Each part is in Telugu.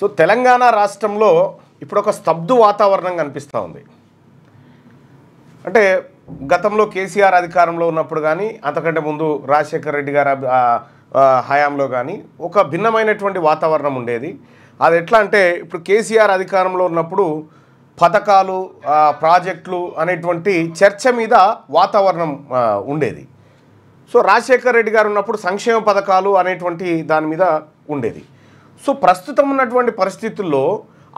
సో తెలంగాణ రాష్ట్రంలో ఇప్పుడు ఒక స్తబ్దు వాతావరణం కనిపిస్తూ ఉంది. అంటే గతంలో కేసీఆర్ అధికారంలో ఉన్నప్పుడు కానీ అంతకంటే ముందు రాజశేఖర రెడ్డి గారి హయాంలో కానీ ఒక భిన్నమైనటువంటి వాతావరణం ఉండేది. అది ఎట్లా అంటే ఇప్పుడు కేసీఆర్ అధికారంలో ఉన్నప్పుడు పథకాలు ప్రాజెక్టులు అనేటువంటి చర్చ మీద వాతావరణం ఉండేది. సో రాజశేఖర రెడ్డి గారు ఉన్నప్పుడు సంక్షేమ పథకాలు అనేటువంటి దాని మీద ఉండేది. సో ప్రస్తుతం ఉన్నటువంటి పరిస్థితుల్లో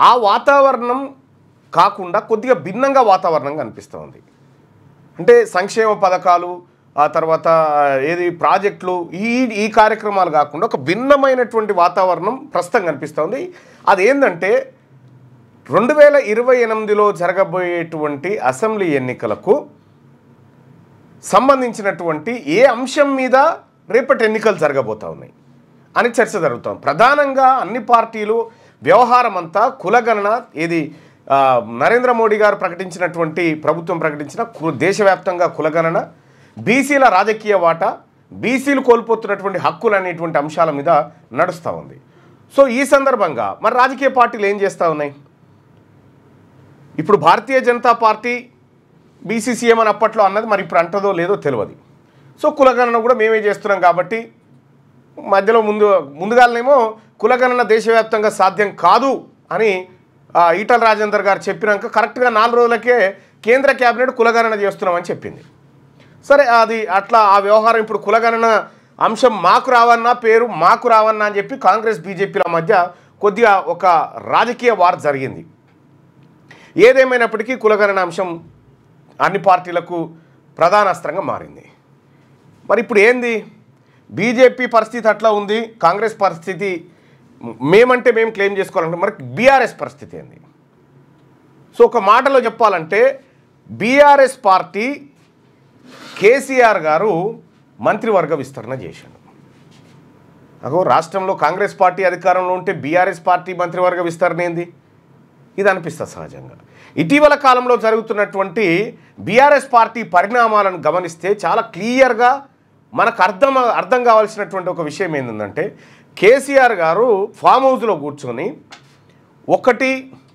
ఆ వాతావరణం కాకుండా కొద్దిగా భిన్నంగా వాతావరణం కనిపిస్తూ ఉంది. అంటే సంక్షేమ పథకాలు ఆ తర్వాత ఏది ప్రాజెక్టులు ఈ కార్యక్రమాలు కాకుండా ఒక భిన్నమైనటువంటి వాతావరణం ప్రస్తుతం కనిపిస్తుంది. అదేంటంటే 2028లో జరగబోయేటువంటి అసెంబ్లీ ఎన్నికలకు సంబంధించినటువంటి ఏ అంశం మీద రేపటి ఎన్నికలు జరగబోతా ఉన్నాయి అని చర్చ జరుగుతాం. ప్రధానంగా అన్ని పార్టీలు వ్యవహారం అంతా కులగణన ఏది నరేంద్ర మోడీ గారు ప్రకటించినటువంటి ప్రభుత్వం ప్రకటించిన దేశవ్యాప్తంగా కులగణన, బీసీల రాజకీయ వాటా, బీసీలు కోల్పోతున్నటువంటి హక్కులు అనేటువంటి అంశాల మీద నడుస్తూ ఉంది. సో ఈ సందర్భంగా మరి రాజకీయ పార్టీలు ఏం చేస్తూ ఉన్నాయి? ఇప్పుడు భారతీయ జనతా పార్టీ బీసీసీఎం అని అప్పట్లో అన్నది మరి ఇప్పుడు అంటదో లేదో తెలియదు. సో కులగణన కూడా మేమే చేస్తున్నాం కాబట్టి మధ్యలో ముందుగానేమో కులగణన దేశవ్యాప్తంగా సాధ్యం కాదు అని ఈటల రాజేందర్ గారు చెప్పినాక కరెక్ట్గా 4 రోజులకే కేంద్ర కేబినెట్ కులగణన చేస్తున్నామని చెప్పింది. సరే అది అట్లా ఆ వ్యవహారం ఇప్పుడు కులగణన అంశం మాకు రావన్నా పేరు మాకు రావన్నా అని చెప్పి కాంగ్రెస్ బీజేపీల మధ్య కొద్దిగా ఒక రాజకీయ వార్ జరిగింది. ఏదేమైనప్పటికీ కులగణన అంశం అన్ని పార్టీలకు ప్రధాన అస్త్రంగా మారింది. మరి ఇప్పుడు ఏంది? బీజేపీ పరిస్థితి అట్లా ఉంది, కాంగ్రెస్ పరిస్థితి మేమంటే మేము క్లెయిమ్ చేసుకోవాలంటే మరి బీఆర్ఎస్ పరిస్థితి ఏంది? సో ఒక మాటలో చెప్పాలంటే బీఆర్ఎస్ పార్టీ కేసీఆర్ గారు మంత్రివర్గ విస్తరణ చేశాడు. అగో రాష్ట్రంలో కాంగ్రెస్ పార్టీ అధికారంలో ఉంటే బీఆర్ఎస్ పార్టీ మంత్రివర్గ విస్తరణ ఏంది? ఇది అనిపిస్తుంది సహజంగా. ఇటీవల కాలంలో జరుగుతున్నటువంటి బీఆర్ఎస్ పార్టీ పరిణామాలను గమనిస్తే చాలా క్లియర్గా మనకు అర్థం కావాల్సినటువంటి ఒక విషయం ఏంటంటే కేసీఆర్ గారు ఫామ్ హౌస్లో కూర్చొని ఒకటి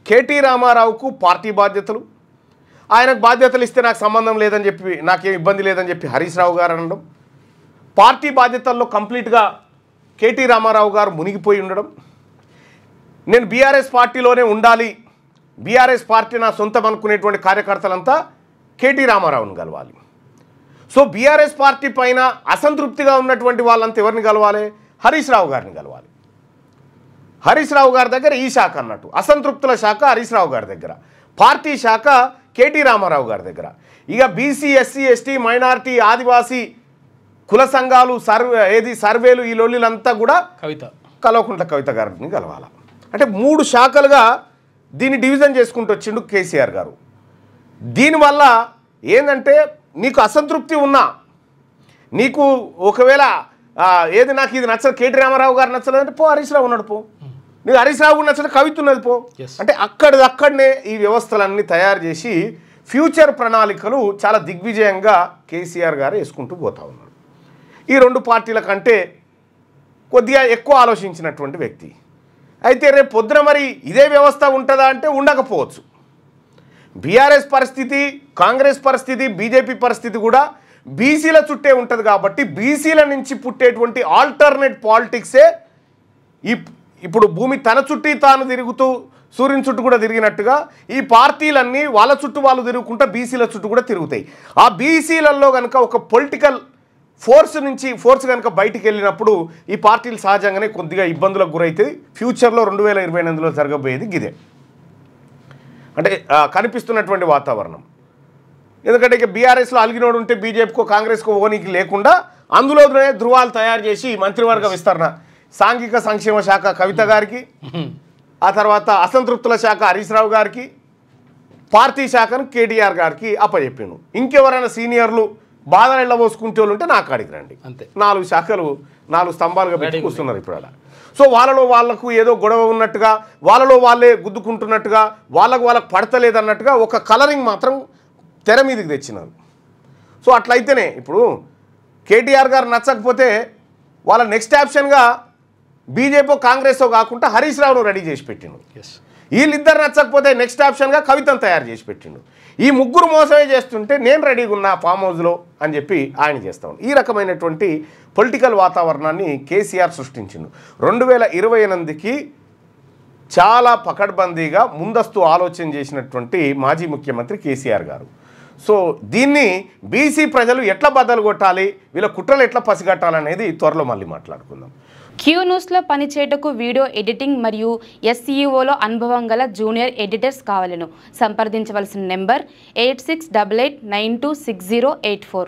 కేటీ రామారావుకు పార్టీ బాధ్యతలు, ఆయనకు బాధ్యతలు ఇస్తే నాకు సంబంధం లేదని చెప్పి నాకేం ఇబ్బంది లేదని చెప్పి హరీష్ రావు గారు అనడం, పార్టీ బాధ్యతల్లో కంప్లీట్గా కేటీ రామారావు గారు మునిగిపోయి ఉండడం, నేను బీఆర్ఎస్ పార్టీలోనే ఉండాలి, బీఆర్ఎస్ పార్టీ నా సొంతం అనుకునేటువంటి కార్యకర్తలంతా కేటీ రామారావుని కలవాలి. సో బీఆర్ఎస్ పార్టీ పైన అసంతృప్తిగా ఉన్నటువంటి వాళ్ళంతా ఎవరిని కలవాలి? హరీష్ రావు గారిని కలవాలి. హరీష్ రావు గారి దగ్గర ఈ శాఖ అన్నట్టు, అసంతృప్తుల శాఖ హరీష్ రావు గారి దగ్గర, పార్టీ శాఖ కేటీ రామారావు గారి దగ్గర. ఇక బీసీ ఎస్సీ ఎస్టీ మైనారిటీ ఆదివాసీ కుల సంఘాలు సర్వేలు ఈ లొల్లిలంతా కూడా కల్వకుంట్ల కవిత గారిని కలవాలి. అంటే 3 శాఖలుగా దీన్ని డివిజన్ చేసుకుంటూ వచ్చిండు కేసీఆర్ గారు. దీనివల్ల ఏంటంటే నీకు అసంతృప్తి ఉన్నా, నీకు ఒకవేళ ఏది నాకు ఇది నచ్చదు, కేటీ రామారావు గారు నచ్చలేదంటే పో హరీష్ రావు ఉన్నాడు, పో నీకు హరీష్ రావు నచ్చదు కవిత ఉన్నది పో. అంటే అక్కడనే ఈ వ్యవస్థలన్నీ తయారు చేసి ఫ్యూచర్ ప్రణాళికలు చాలా దిగ్విజయంగా కేసీఆర్ గారు వేసుకుంటూ పోతా ఉన్నారు. ఈ 2 పార్టీల కంటే కొద్దిగా ఎక్కువ ఆలోచించినటువంటి వ్యక్తి. అయితే రేపు పొద్దున మరి ఇదే వ్యవస్థ ఉంటుందా అంటే ఉండకపోవచ్చు. బీఆర్ఎస్ పరిస్థితి, కాంగ్రెస్ పరిస్థితి, బీజేపీ పరిస్థితి కూడా బీసీల చుట్టే ఉంటుంది కాబట్టి బీసీల నుంచి పుట్టేటువంటి ఆల్టర్నేట్ పాలిటిక్సే ఇప్పుడు భూమి తన చుట్టూ తాను తిరుగుతూ సూర్యుని చుట్టూ కూడా తిరిగినట్టుగా ఈ పార్టీలన్నీ వాళ్ళ చుట్టూ వాళ్ళు తిరుగుకుంటా బీసీల చుట్టూ కూడా తిరుగుతాయి. ఆ బీసీలలో కనుక ఒక పొలిటికల్ ఫోర్స్ కనుక బయటికి వెళ్ళినప్పుడు ఈ పార్టీలు సహజంగానే కొద్దిగా ఇబ్బందులకు గురవుతాయి. ఫ్యూచర్లో 2028లో జరగబోయేది గిదే అంటే కనిపిస్తున్నటువంటి వాతావరణం. ఎందుకంటే ఇక బీఆర్ఎస్లో అలిగినోడు ఉంటే బీజేపీకో కాంగ్రెస్కో ఓనికి లేకుండా అందులోనే ధృవాలు తయారు చేసి మంత్రివర్గ విస్తరణ, సాంఘిక సంక్షేమ శాఖ కవిత గారికి, ఆ తర్వాత అసంతృప్తుల శాఖ హరీష్ రావు గారికి, పార్టీ శాఖను కేటీఆర్ గారికి అప్పచెప్పిండు. ఇంకెవరైనా సీనియర్లు బాధ వెళ్ళబోసుకుంటే వాళ్ళు ఉంటే నాకు అడిగి రండి. అంతే 4 శాఖలు 4 స్తంభాలుగా పెట్టి కూర్చున్నారు ఇప్పుడు అలా. సో వాళ్ళకు ఏదో గొడవ ఉన్నట్టుగా, వాళ్ళలో వాళ్ళే గుద్దుకుంటున్నట్టుగా, వాళ్ళకు పడతలేదన్నట్టుగా ఒక కలరింగ్ మాత్రం తెర మీదకి తెచ్చినారు. సో అట్లయితేనే ఇప్పుడు కేటీఆర్ గారు నచ్చకపోతే వాళ్ళ నెక్స్ట్ ఆప్షన్గా బీజేపీ కాంగ్రెస్ కాకుండా హరీష్ రావును రెడీ చేసి పెట్టిండు. వీళ్ళిద్దరు నచ్చకపోతే నెక్స్ట్ ఆప్షన్గా కవితను తయారు చేసి పెట్టిండు. ఈ ముగ్గురు మోసమే చేస్తుంటే నేను రెడీగా ఉన్నా ఫామ్ హౌస్లో అని చెప్పి ఆయన చేస్తాను. ఈ రకమైనటువంటి పొలిటికల్ వాతావరణాన్ని కేసీఆర్ సృష్టించిండు. 2028కి చాలా పకడ్బందీగా ముందస్తు ఆలోచన చేసినటువంటి మాజీ ముఖ్యమంత్రి కేసీఆర్ గారు. సో దీన్ని బీసీ ప్రజలు ఎట్లా బద్దలు కొట్టాలి, వీళ్ళ కుట్రలు ఎట్లా పసిగట్టాలనేది త్వరలో మళ్ళీ మాట్లాడుకుందాం. క్యూ న్యూస్లో పనిచేయటకు వీడియో ఎడిటింగ్ మరియు SEOలో అనుభవం గల జూనియర్ ఎడిటర్స్ కావాలను సంప్రదించవలసిన నెంబర్ 8688926084.